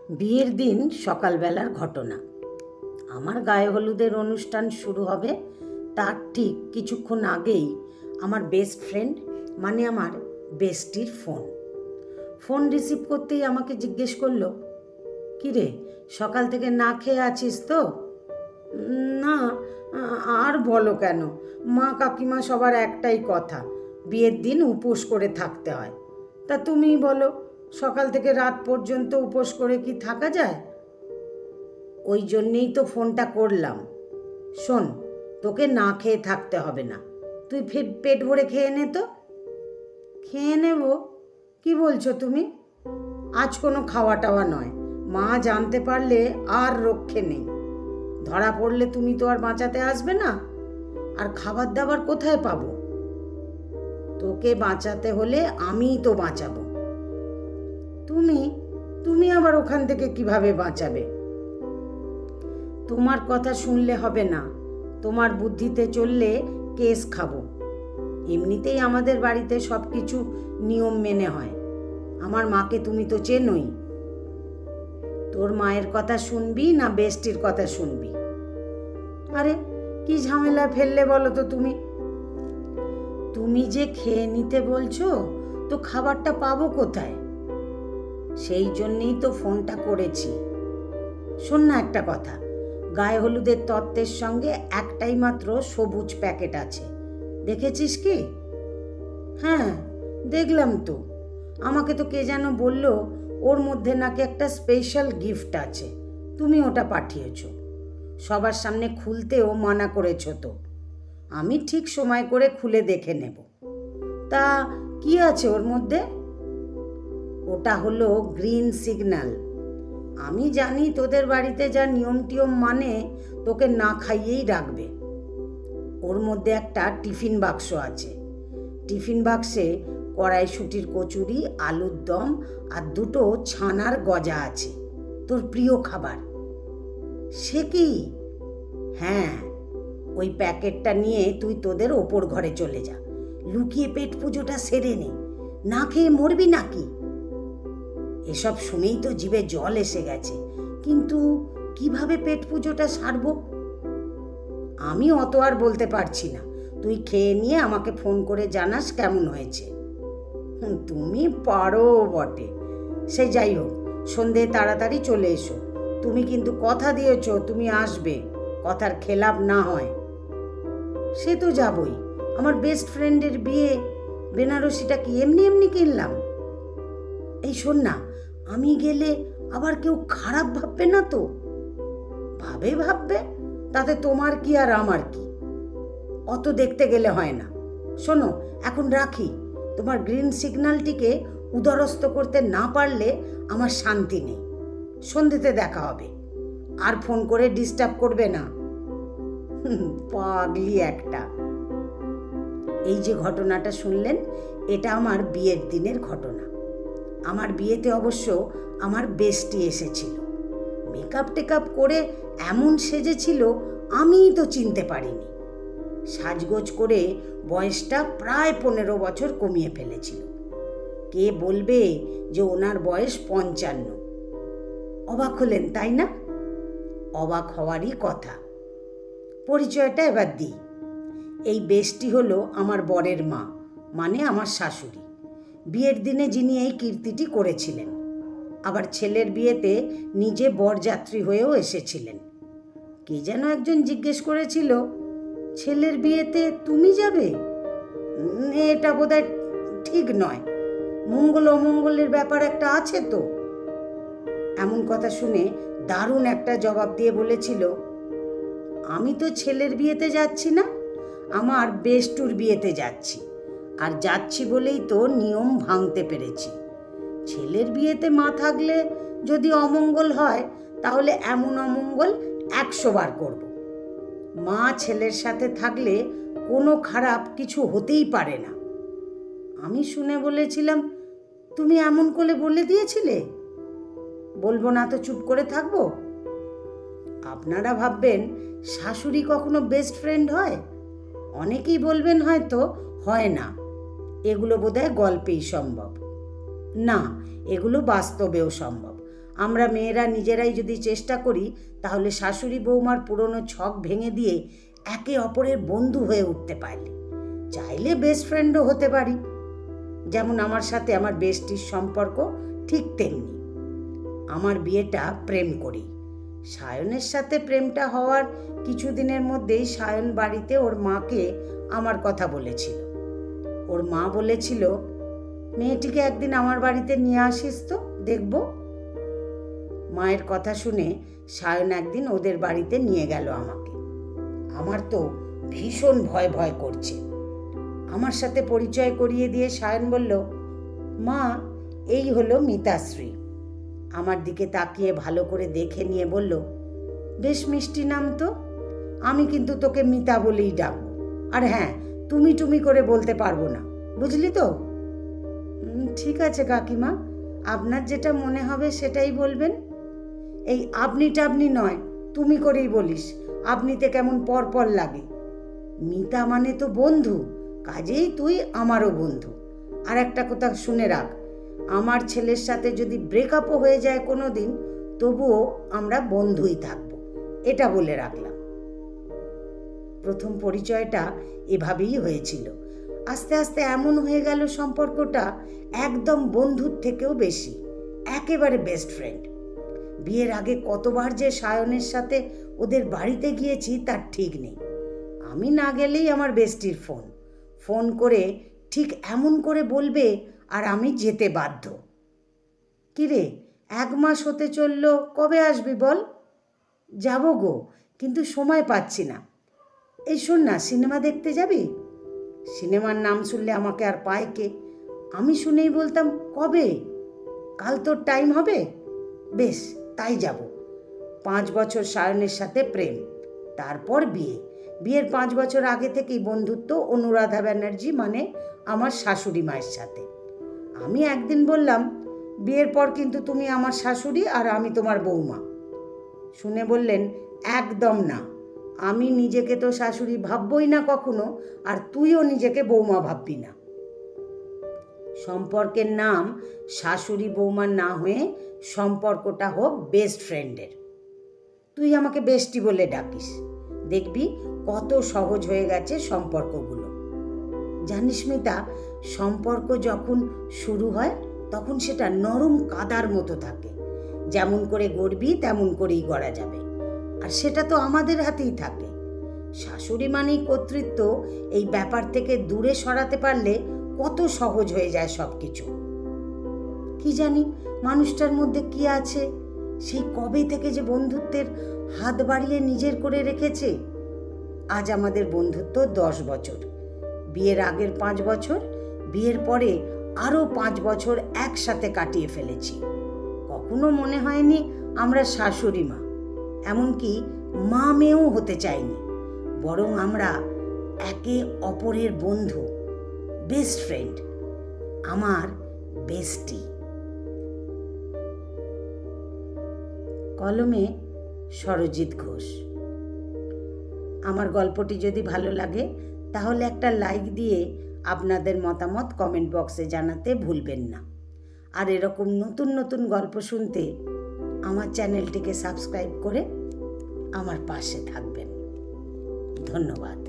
বিয়ের দিন সকালবেলার ঘটনা। আমার গায়ে হলুদের অনুষ্ঠান শুরু হবে তার ঠিক কিছুক্ষণ আগেই আমার বেস্ট ফ্রেন্ড মানে আমার বেস্টির ফোন রিসিভ করতেই আমাকে জিজ্ঞেস করলো, কী রে, সকাল থেকে না খেয়ে আছিস তো? না। আর বলো কেন, মা কাকিমা সবার একটাই কথা, বিয়ের দিন উপোস করে থাকতে হয়। তা তুমিই বলো, সকাল থেকে রাত পর্যন্ত উপোস করে কি থাকা যায়? ওই জন্যেই তো ফোনটা করলাম। শোন, তোকে না খেয়ে থাকতে হবে না, তুই পেট ভরে খেয়ে নে তো। খেয়ে নেব? কি বলছো তুমি? আজ কোনো খাওয়া টাওয়া নয়, মা জানতে পারলে আর রক্ষে নেই। ধরা পড়লে তুমি তো আর বাঁচাতে আসবে না, আর খাবার দাবার কোথায় পাবো? তোকে বাঁচাতে হলে আমিই তো বাঁচাবো। তুমি তুমি আবার ওখান থেকে কিভাবে বাঁচাবে? তোমার কথা শুনলে হবে না, তোমার বুদ্ধিতে চললে কেস খাবো। এমনিতেই আমাদের বাড়িতে সব কিছু নিয়ম মেনে হয়। আমার মাকে তুমি তো চেনোই। তোর মায়ের কথা শুনবি না বেস্টির কথা শুনবি? আরে কি ঝামেলা ফেললে বলো তো তুমি? তুমি যে খেয়ে নিতে বলছো, তো খাবারটা পাবো কোথায়? সেই জন্যেই তো ফোনটা করেছি। শোন না একটা কথা, গায়ে হলুদের তত্ত্বের সঙ্গে একটাই মাত্র সবুজ প্যাকেট আছে, দেখেছিস কি? হ্যাঁ, দেখলাম তো। আমাকে তো কে যেন বলল ওর মধ্যে নাকি একটা স্পেশাল গিফট আছে। তুমি ওটা পাঠিয়েছ, সবার সামনে খুলতেও মানা করেছ তো। আমি ঠিক সময় করে খুলে দেখে নেব। তা কি আছে ওর মধ্যে? ওটা হলো গ্রিন সিগন্যাল। আমি জানি তোদের বাড়িতে যা নিয়ম টিয়ম মানে তোকে না খাইয়েই রাখবে। ওর মধ্যে একটা টিফিন বাক্স আছে। টিফিন বাক্সে কড়াইশুঁটির কচুরি, আলুর দম আর দুটো ছানার গজা আছে, তোর প্রিয় খাবার। সে কি? হ্যাঁ, ওই প্যাকেটটা নিয়ে তুই তোদের ওপর ঘরে চলে যা, লুকিয়ে পেট পুজোটা সেরে নে। না খেয়ে মরবি নাকি? এসব শুনেই তো জিভে জল এসে গেছে, কিন্তু কিভাবে পেট পুজোটা সারবো আমি অত আর বলতে পারছি না। তুই খেয়ে নিয়ে আমাকে ফোন করে জানাস কেমন হয়েছে। তুমি পারো বটে। সে যাই হোক, সন্ধে তাড়াতাড়ি চলে এসো। তুমি কিন্তু কথা দিয়েছো তুমি আসবে, কথার খেলাপ না হয়। সে তো যাবই, আমার বেস্ট ফ্রেন্ডের বিয়ে, বেনারসিটা কি এমনি এমনি কিনলাম? এই শোন না, আমি গেলে আবার কেউ খারাপ ভাববে না তো? ভাববে, তাতে তোমার কি আর আমার কি? অত দেখতে গেলে হয় না। শোনো, এখন রাখি। তোমার গ্রিন সিগন্যালটিকে উদরস্ত করতে না পারলে আমার শান্তি নেই। সন্ধেতে দেখা হবে, আর ফোন করে ডিস্টার্ব করবে না। পাগলি একটা। এই যে ঘটনাটা শুনলেন, এটা আমার বিয়ের দিনের ঘটনা। আমার বিয়েতে অবশ্য আমার বেস্টি এসেছিল। মেকআপ টেকআপ করে এমন সেজেছিল আমিই তো চিনতে পারিনি। সাজগোজ করে বয়সটা প্রায় 15 বছর কমিয়ে ফেলেছিল। কে বলবে যে ওনার বয়স 55? অবাক হলেন তাই না? অবাক হওয়ারই কথা। পরিচয়টা এবার দিই। এই বেস্টি হলো আমার বরের মা, মানে আমার শাশুড়ি। বিয়ের দিনে যিনি এই কীর্তিটি করেছিলেন। আবার ছেলের বিয়েতে নিজে বরযাত্রী হয়েও এসেছিলেন। কে যেন একজন জিজ্ঞেস করেছিল, ছেলের বিয়েতে তুমি যাবে? এটা বোধহয় ঠিক নয়, মঙ্গল অমঙ্গলের ব্যাপার একটা আছে তো। এমন কথা শুনে দারুণ একটা জবাব দিয়ে বলেছিল, আমি তো ছেলের বিয়েতে যাচ্ছি না, আমার বেস্টুর বিয়েতে যাচ্ছি, আর যাচ্ছি বলেই তো নিয়ম ভাঙতে পেরেছি। ছেলের বিয়েতে মা থাকলে যদি অমঙ্গল হয়, তাহলে এমন অমঙ্গল 100 বার করব। মা ছেলের সাথে থাকলে কোনো খারাপ কিছু হতেই পারে না। আমি শুনে বলেছিলাম, তুমি এমন করে বলে দিয়েছিলে? বলবো না তো চুপ করে থাকবো? আপনারা ভাববেন শাশুড়ি কখনো বেস্ট ফ্রেন্ড হয়? অনেকেই বলবেন হয়তো হয় না, এগুলো বোধহয় গল্পেই সম্ভব। না, এগুলো বাস্তবেও সম্ভব। আমরা মেয়েরা নিজেরাই যদি চেষ্টা করি তাহলে শাশুড়ি বৌমার পুরনো ছক ভেঙে দিয়ে একে অপরের বন্ধু হয়ে উঠতে পারলে চাইলে বেস্ট ফ্রেন্ডও হতে পারি। যেমন আমার সাথে আমার বেস্টির সম্পর্ক ঠিক তেমনি। আমার বিয়েটা প্রেম করি। সায়নের সাথে প্রেমটা হওয়ার কিছুদিনের মধ্যেই সায়ন বাড়িতে ওর মাকে আমার কথা বলেছিল। ওর মা বলেছিল, মেয়েটিকে একদিন আমার বাড়িতে নিয়ে আসিস তো, দেখব। মায়ের কথা শুনে সায়ন একদিন ওদের বাড়িতে নিয়ে গেল আমাকে। আমার তো ভীষণ ভয় ভয় করছে। আমার সাথে পরিচয় করিয়ে দিয়ে সায়ন বলল, মা, এই হলো মিতাশ্রী। আমার দিকে তাকিয়ে ভালো করে দেখে নিয়ে বলল, বেশ মিষ্টি নাম তো, আমি কিন্তু তোকে মিতা বলেই ডাকবো। আর হ্যাঁ, তুমি টুমি করে বলতে পারবো না, বুঝলি তো? ঠিক আছে কাকিমা, আপনার যেটা মনে হবে সেটাই বলবেন। এই আপনি টাবনি নয়, তুমি করেই বলিস। আপনিতে কেমন পরপর লাগে। মিতা মানে তো বন্ধু, কাজেই তুই আমারও বন্ধু। আর একটা কথা শুনে রাখ, আমার ছেলের সাথে যদি ব্রেকআপও হয়ে যায় কোনো দিন, তবুও আমরা বন্ধুই থাকবো, এটা বলে রাখলাম। প্রথম পরিচয়টা এভাবেই হয়েছিল। আস্তে আস্তে এমন হয়ে গেল সম্পর্কটা একদম বন্ধুর থেকেও বেশি, একেবারে বেস্ট ফ্রেন্ড। বিয়ের আগে কতবার যে সায়নের সাথে ওদের বাড়িতে গিয়েছি তার ঠিক নেই। আমি না গেলেই আমার বেস্টির ফোন করে ঠিক এমন করে বলবে আর আমি যেতে বাধ্য। কিরে, 1 মাস হতে চললো, কবে আসবি বল? যাবো গো, কিন্তু সময় পাচ্ছি না। এই শোন না, সিনেমা দেখতে যাবি? সিনেমার নাম শুনলে আমাকে আর পায় কে? আমি শুনেই বলতাম, কবে? কাল তোর টাইম হবে? বেশ, তাই যাব। 5 বছর সায়নের সাথে প্রেম, তারপর বিয়ের 5 বছর আগে থেকেই বন্ধুত্ব অনুরাধা ব্যানার্জি মানে আমার শাশুড়ি মায়ের সাথে। আমি একদিন বললাম, বিয়ের পর কিন্তু তুমি আমার শাশুড়ি আর আমি তোমার বৌমা। শুনে বললেন, একদম না, আমি নিজেকে তো শাশুড়ি ভাববই না কখনো, আর তুইও নিজেকে বৌমা ভাববি না। সম্পর্কের নাম শাশুড়ি বৌমার না হয়ে সম্পর্কটা হোক বেস্ট ফ্রেন্ডের। তুই আমাকে বেস্টি বলে ডাকিস, দেখবি কত সহজ হয়ে গেছে সম্পর্কগুলো। জানিস মিতা, সম্পর্ক যখন শুরু হয় তখন সেটা নরম কাদার মতো থাকে। যেমন করে গড়বি তেমন করেই গড়া যাবে, আর সেটা তো আমাদের হাতেই থাকে। শাশুড়ি মানেই কর্তৃত্ব, এই ব্যাপার থেকে দূরে সরাতে পারলে কত সহজ হয়ে যায় সব কিছু। কি জানি মানুষটার মধ্যে কি আছে, সেই কবে থেকে যে বন্ধুত্বের হাত বাড়িয়ে নিজের করে রেখেছে। আজ আমাদের বন্ধুত্ব 10 বছর। বিয়ের আগের 5 বছর, বিয়ের পরে আরও 5 বছর একসাথে কাটিয়ে ফেলেছি। কখনো মনে হয়নি আমরা শাশুড়ি মা, এমনকি মা মেয়েও হতে চাইনি, বরং আমরা একে অপরের বন্ধু, বেস্ট ফ্রেন্ড, আমার বেস্টি। কলমে সরজিৎ ঘোষ। আমার গল্পটি যদি ভালো লাগে তাহলে একটা লাইক দিয়ে আপনাদের মতামত কমেন্ট বক্সে জানাতে ভুলবেন না। আর এরকম নতুন নতুন গল্প শুনতে আমার চ্যানেলটিকে সাবস্ক্রাইব করে আমার পাশে থাকবেন। ধন্যবাদ।